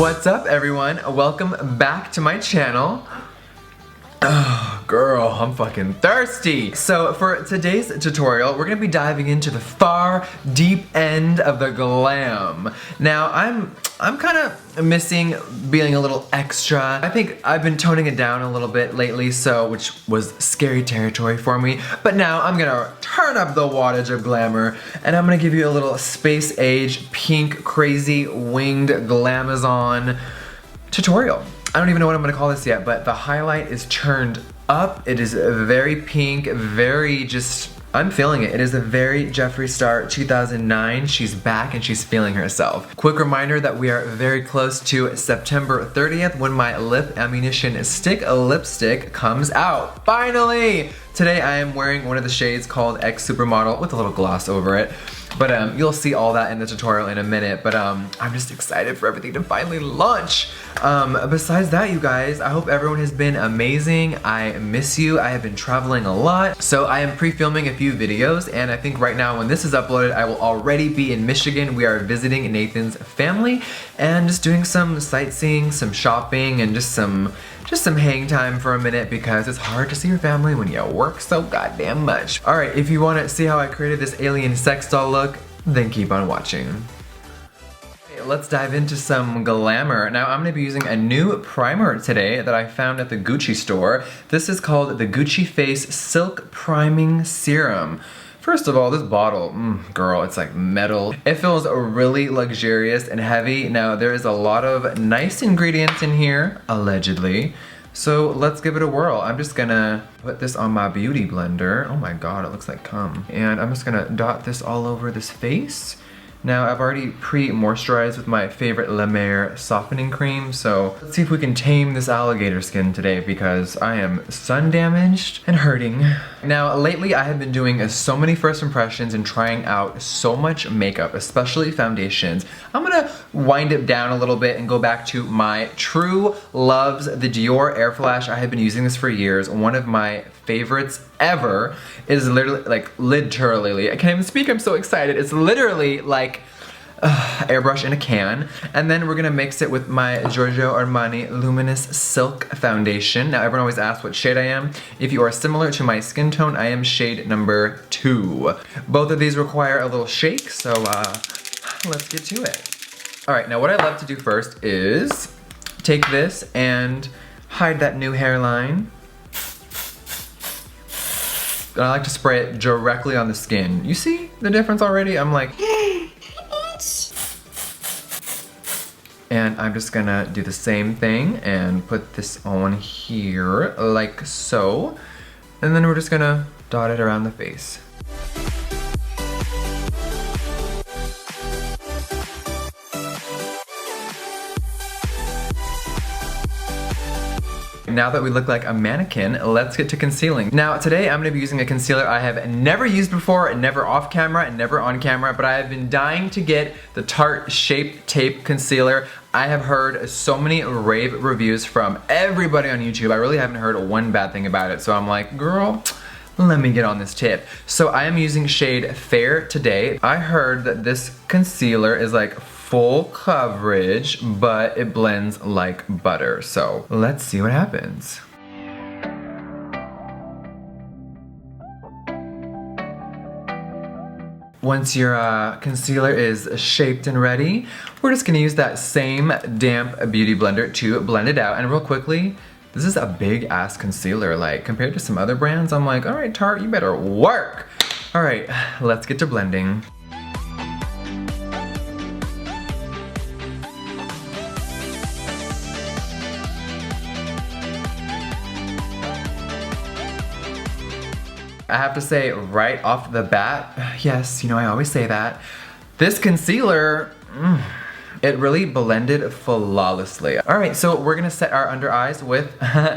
What's up, everyone? Welcome back to my channel. Oh, girl, I'm fucking thirsty. So for today's tutorial, we're gonna be diving into the far deep end of the glam. Now, I'm kind of missing being a little extra. I think I've been toning it down a little bit lately, which was scary territory for me. But now I'm gonna turn up the wattage of glamour, and I'm gonna give you a little space age, pink, crazy, winged glamazon tutorial. I don't even know what I'm gonna call this yet, but the highlight is turned up. It is very pink, very just, I'm feeling it. It is a very Jeffree Star 2009. She's back and she's feeling herself. Quick reminder that we are very close to September 30th when my Lip Ammunition Stick lipstick comes out. Finally! Today I am wearing one of the shades called X Supermodel with a little gloss over it. But you'll see all that in the tutorial in a minute. But I'm just excited for everything to finally launch. Besides that, you guys, I hope everyone has been amazing. I miss you. I have been traveling a lot. So I am pre-filming a few videos, and I think right now when this is uploaded, I will already be in Michigan. We are visiting Nathan's family and just doing some sightseeing, some shopping, and just some hang time for a minute because it's hard to see your family when you work so goddamn much. All right, if you want to see how I created this alien sex doll look, then keep on watching. Okay, let's dive into some glamour. Now I'm gonna be using a new primer today that I found at the Gucci store. This is called the Gucci Face Silk Priming Serum. First of all, this bottle, girl, it's like metal. It feels really luxurious and heavy. Now, there is a lot of nice ingredients in here, allegedly. So let's give it a whirl. I'm just gonna put this on my beauty blender. Oh my God, it looks like cum. And I'm just gonna dot this all over this face. Now, I've already pre-moisturized with my favorite La Mer softening cream, so let's see if we can tame this alligator skin today because I am sun damaged and hurting. Now, lately I have been doing so many first impressions and trying out so much makeup, especially foundations. I'm gonna wind it down a little bit and go back to my true loves, the Dior Airflash. I have been using this for years. One of my favorites ever. It is literally, I can't even speak, I'm so excited. It's literally like airbrush in a can. And then we're gonna mix it with my Giorgio Armani Luminous Silk Foundation. Now everyone always asks what shade I am. If you are similar to my skin tone, I am shade number 2. Both of these require a little shake, so let's get to it. All right, now what I love to do first is take this and hide that new hairline. And I like to spray it directly on the skin. You see the difference already? I'm like, and I'm just gonna do the same thing and put this on here like so. And then we're just gonna dot it around the face. Now that we look like a mannequin, let's get to concealing. Now today I'm gonna be using a concealer I have never used before, never off camera, and never on camera, but I have been dying to get the Tarte Shape Tape Concealer. I have heard so many rave reviews from everybody on YouTube. I really haven't heard one bad thing about it, so I'm like, girl, let me get on this tip. So I am using shade Fair today. I heard that this concealer is like full coverage, but it blends like butter. So let's see what happens. Once your concealer is shaped and ready, we're just gonna use that same damp beauty blender to blend it out. And real quickly, this is a big ass concealer. Like compared to some other brands, I'm like, all right, Tarte, you better work. All right, let's get to blending. I have to say right off the bat, yes, you know I always say that, this concealer, it really blended flawlessly. All right, so we're gonna set our under eyes with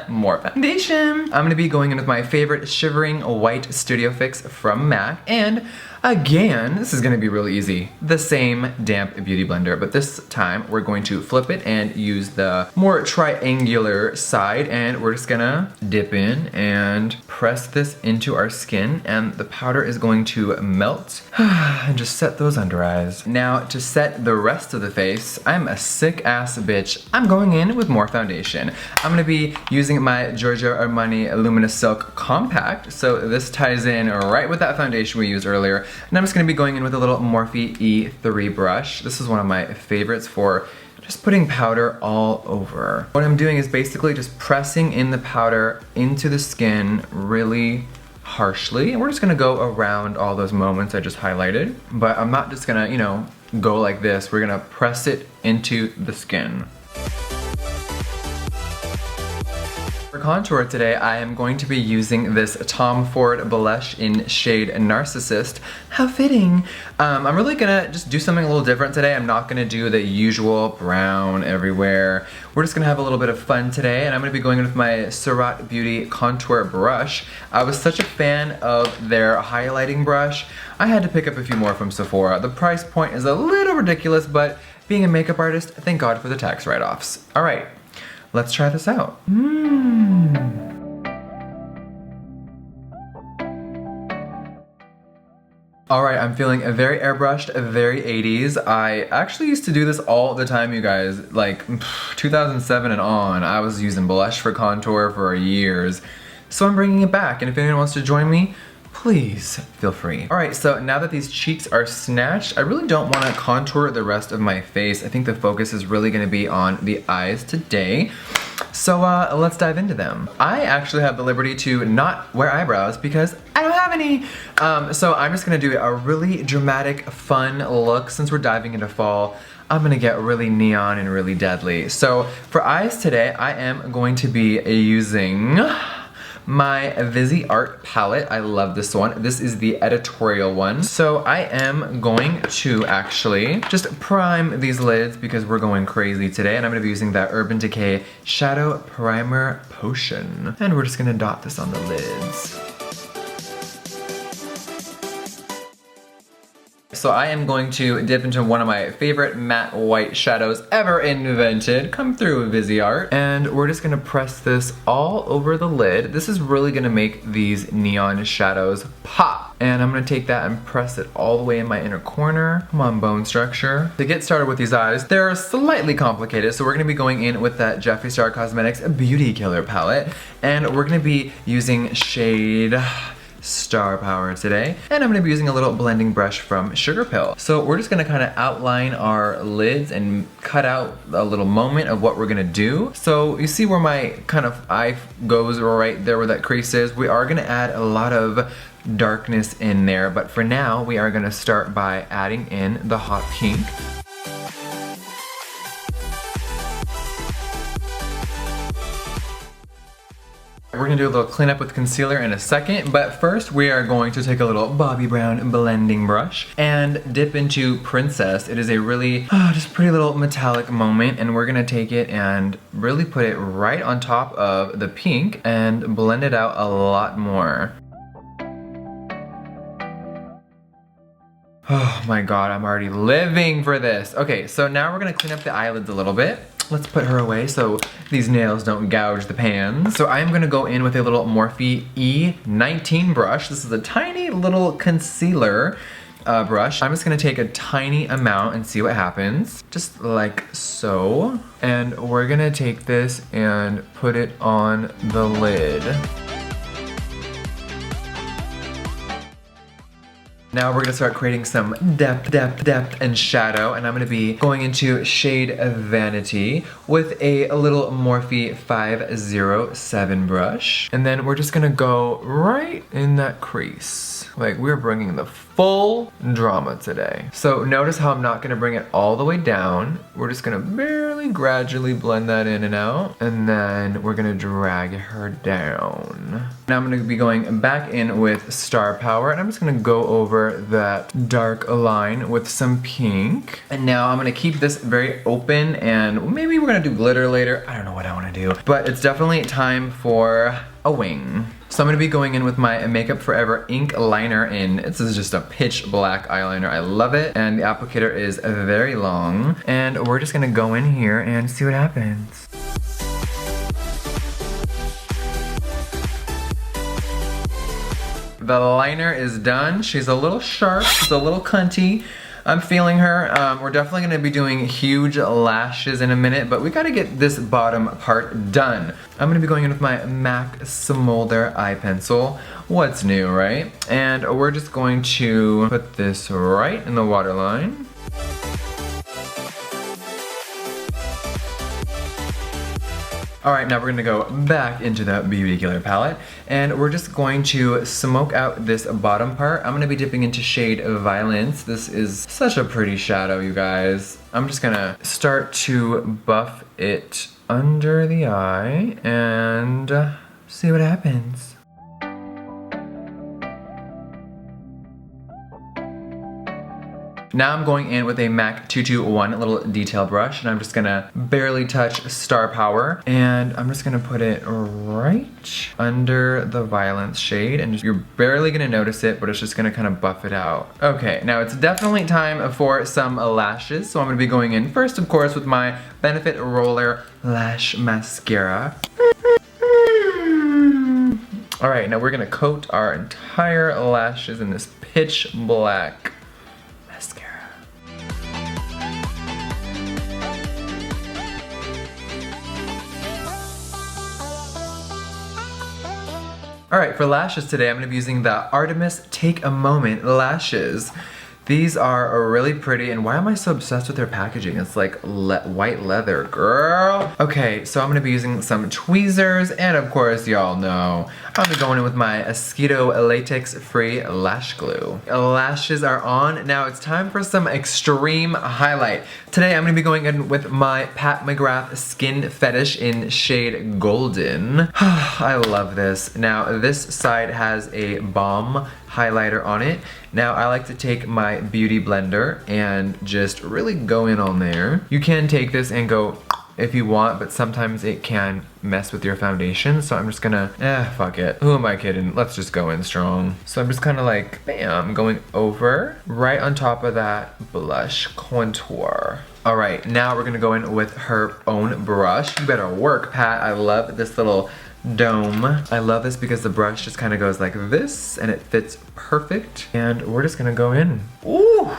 more foundation. I'm gonna be going in with my favorite Shivering White Studio Fix from MAC, and again, this is gonna be really easy. The same damp beauty blender, but this time we're going to flip it and use the more triangular side, and we're just gonna dip in and press this into our skin, and the powder is going to melt and just set those under eyes. Now to set the rest of the face, I'm a sick ass bitch. I'm going in with more foundation. I'm gonna be using my Giorgio Armani Luminous Silk Compact, so this ties in right with that foundation we used earlier, and I'm just gonna be going in with a little Morphe E3 brush. This is one of my favorites for just putting powder all over. What I'm doing is basically just pressing in the powder into the skin really harshly, and we're just gonna go around all those moments I just highlighted, but I'm not just gonna, you know, go like this. We're gonna press it into the skin. For contour today, I am going to be using this Tom Ford blush in shade Narcissist. How fitting. I'm really gonna just do something a little different today. I'm not gonna do the usual brown everywhere. We're just gonna have a little bit of fun today, and I'm gonna be going in with my Surat Beauty contour brush. I was such a fan of their highlighting brush. I had to pick up a few more from Sephora. The price point is a little ridiculous, but being a makeup artist, thank God for the tax write-offs. All right. Let's try this out. Alright, I'm feeling very airbrushed, very 80s. I actually used to do this all the time, you guys. Like 2007 and on, I was using blush for contour for years. So I'm bringing it back, and if anyone wants to join me, please feel free. Alright, so now that these cheeks are snatched, I really don't want to contour the rest of my face. I think the focus is really going to be on the eyes today. So let's dive into them. I actually have the liberty to not wear eyebrows because I don't have any. So I'm just gonna do a really dramatic, fun look. Since we're diving into fall, I'm gonna get really neon and really deadly. So for eyes today, I am going to be using my Visi Art palette. I love this one. This is the editorial one. So I am going to actually just prime these lids because we're going crazy today, and I'm gonna be using that Urban Decay Shadow Primer Potion. And we're just gonna dot this on the lids. So I am going to dip into one of my favorite matte white shadows ever invented. Come through, Visi Art. And we're just gonna press this all over the lid. This is really gonna make these neon shadows pop. And I'm gonna take that and press it all the way in my inner corner. Come on, bone structure. To get started with these eyes, they're slightly complicated, so we're gonna be going in with that Jeffree Star Cosmetics Beauty Killer palette. And we're gonna be using shade Star Power today, and I'm gonna be using a little blending brush from Sugar Pill. So we're just gonna kind of outline our lids and cut out a little moment of what we're gonna do. So you see where my kind of eye goes right there where that crease is. We are gonna add a lot of darkness in there, but for now we are gonna start by adding in the hot pink. We're gonna do a little cleanup with concealer in a second, but first we are going to take a little Bobbi Brown blending brush and dip into Princess. It is a really, just pretty little metallic moment, and we're gonna take it and really put it right on top of the pink and blend it out a lot more. Oh my God, I'm already living for this. Okay, so now we're gonna clean up the eyelids a little bit. Let's put her away so these nails don't gouge the pans. So I'm gonna go in with a little Morphe E19 brush. This is a tiny little concealer brush. I'm just gonna take a tiny amount and see what happens. Just like so. And we're gonna take this and put it on the lid. Now we're gonna start creating some depth, and shadow, and I'm gonna be going into shade Vanity with a little Morphe 507 brush. And then we're just gonna go right in that crease. Like, we're bringing the full drama today. So notice how I'm not gonna bring it all the way down. We're just gonna barely, gradually blend that in and out. And then we're gonna drag her down. Now I'm gonna be going back in with Star Power, and I'm just gonna go over that dark line with some pink. And now I'm gonna keep this very open, and maybe we're gonna do glitter later. I don't know what I wanna do, but it's definitely time for a wing. So I'm gonna be going in with my Makeup Forever ink liner in, this is just a pitch black eyeliner. I love it. And the applicator is very long. And we're just gonna go in here and see what happens. The liner is done. She's a little sharp, she's a little cunty. I'm feeling her. We're definitely gonna be doing huge lashes in a minute, but we gotta get this bottom part done. I'm gonna be going in with my MAC Smolder eye pencil. What's new, right? And we're just going to put this right in the waterline. Alright, now we're gonna go back into the Beauty Killer palette and we're just going to smoke out this bottom part. I'm gonna be dipping into shade Violence. This is such a pretty shadow, you guys. I'm just gonna start to buff it under the eye and see what happens. Now I'm going in with a MAC 221 little detail brush and I'm just gonna barely touch Star Power and I'm just gonna put it right under the Violence shade and you're barely gonna notice it, but it's just gonna kind of buff it out. Okay, now it's definitely time for some lashes. So I'm gonna be going in first, of course, with my Benefit Roller Lash Mascara. All right, now we're gonna coat our entire lashes in this pitch black mascara. Alright, for lashes today, I'm going to be using the Artemis Take a Moment lashes. These are really pretty, and why am I so obsessed with their packaging? It's like white leather, girl. Okay, so I'm gonna be using some tweezers, and of course, y'all know, I'll be going in with my Mosquito latex-free lash glue. Lashes are on. Now it's time for some extreme highlight. Today, I'm gonna be going in with my Pat McGrath Skin Fetish in shade Golden. I love this. Now, this side has a balm highlighter on it. Now I like to take my beauty blender and just really go in on there. You can take this and go if you want, but sometimes it can mess with your foundation. So I'm just gonna, fuck it. Who am I kidding? Let's just go in strong. So I'm just kind of like, bam, going over right on top of that blush contour. All right, now we're gonna go in with her own brush. You better work, Pat. I love this little dome. I love this because the brush just kind of goes like this and it fits perfect. And we're just gonna go in. Ooh,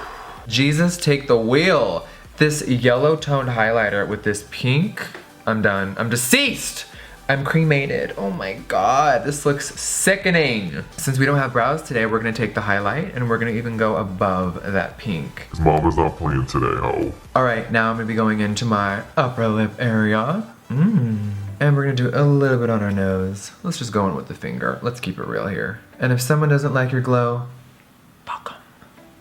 Jesus, take the wheel. This yellow toned highlighter with this pink, I'm done. I'm deceased. I'm cremated. Oh my God, this looks sickening. Since we don't have brows today, we're gonna take the highlight and we're gonna even go above that pink. Mama's not playing today, ho. All right, now I'm gonna be going into my upper lip area. And we're gonna do a little bit on our nose. Let's just go in with the finger. Let's keep it real here. And if someone doesn't like your glow, fuck 'em.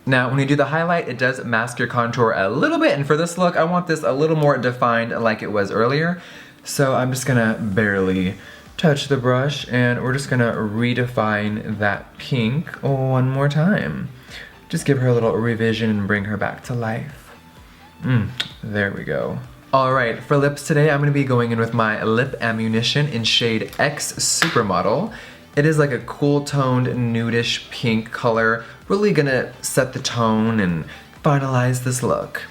Now, when you do the highlight, it does mask your contour a little bit. And for this look, I want this a little more defined like it was earlier. So I'm just gonna barely touch the brush and we're just gonna redefine that pink one more time. Just give her a little revision and bring her back to life. There we go. Alright, for lips today, I'm going to be going in with my Lip Ammunition in shade X Supermodel. It is like a cool toned nudish pink color. Really gonna set the tone and finalize this look.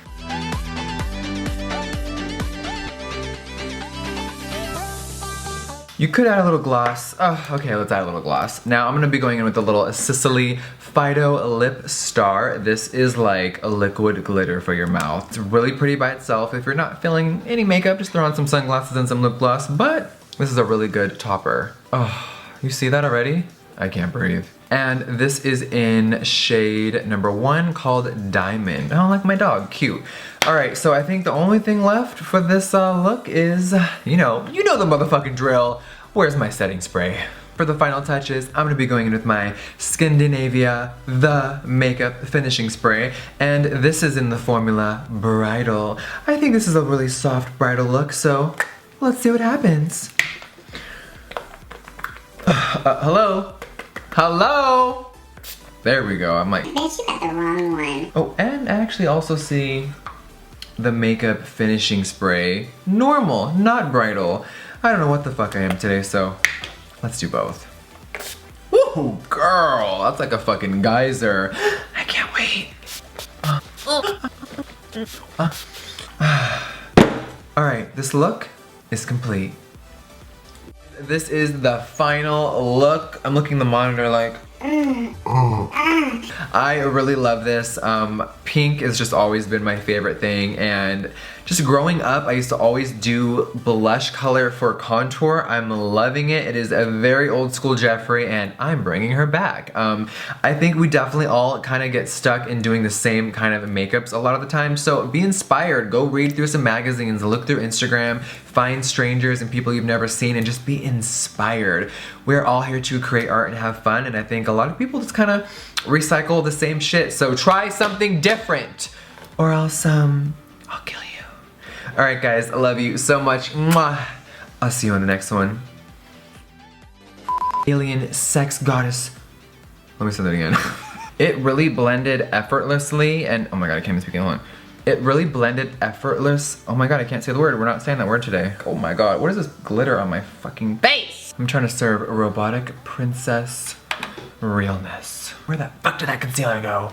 You could add a little gloss. Oh, okay, let's add a little gloss. Now I'm gonna be going in with a little Sicily Fido Lip Star. This is like a liquid glitter for your mouth. It's really pretty by itself. If you're not feeling any makeup, just throw on some sunglasses and some lip gloss, but this is a really good topper. Oh, you see that already? I can't breathe. And this is in shade number 1 called Diamond. Oh, like my dog, cute. All right, so I think the only thing left for this look is, you know the motherfucking drill. Where's my setting spray? For the final touches, I'm gonna be going in with my Scandinavia The Makeup Finishing Spray, and this is in the formula Bridal. I think this is a really soft bridal look, so let's see what happens. Hello? Hello? There we go. I'm like, I think you got the wrong one. oh, and I actually also see the makeup finishing spray. Normal, not bridal. I don't know what the fuck I am today, so let's do both. Woo, girl, that's like a fucking geyser. I can't wait. All right, this look is complete. This is the final look. I'm looking at the monitor like, I really love this. Pink has just always been my favorite thing, and just growing up I used to always do blush color for contour. I'm loving it. It is a very old school Jeffree, and I'm bringing her back. I think we definitely all kind of get stuck in doing the same kind of makeups a lot of the time, so be inspired. Go read through some magazines, look through Instagram, find strangers and people you've never seen, and just be inspired. We're all here to create art and have fun, and I think a lot of people just kind of recycle the same shit, so try something different or else I'll kill you. Alright guys, I love you so much. Mwah. I'll see you on the next one. Alien sex goddess. Let me say that again. It really blended effortlessly, and oh my god, I can't even speak English. It really blended effortless. Oh my god, I can't say the word. We're not saying that word today. Oh my god, what is this glitter on my fucking face? I'm trying to serve robotic princess realness. Where the fuck did that concealer go?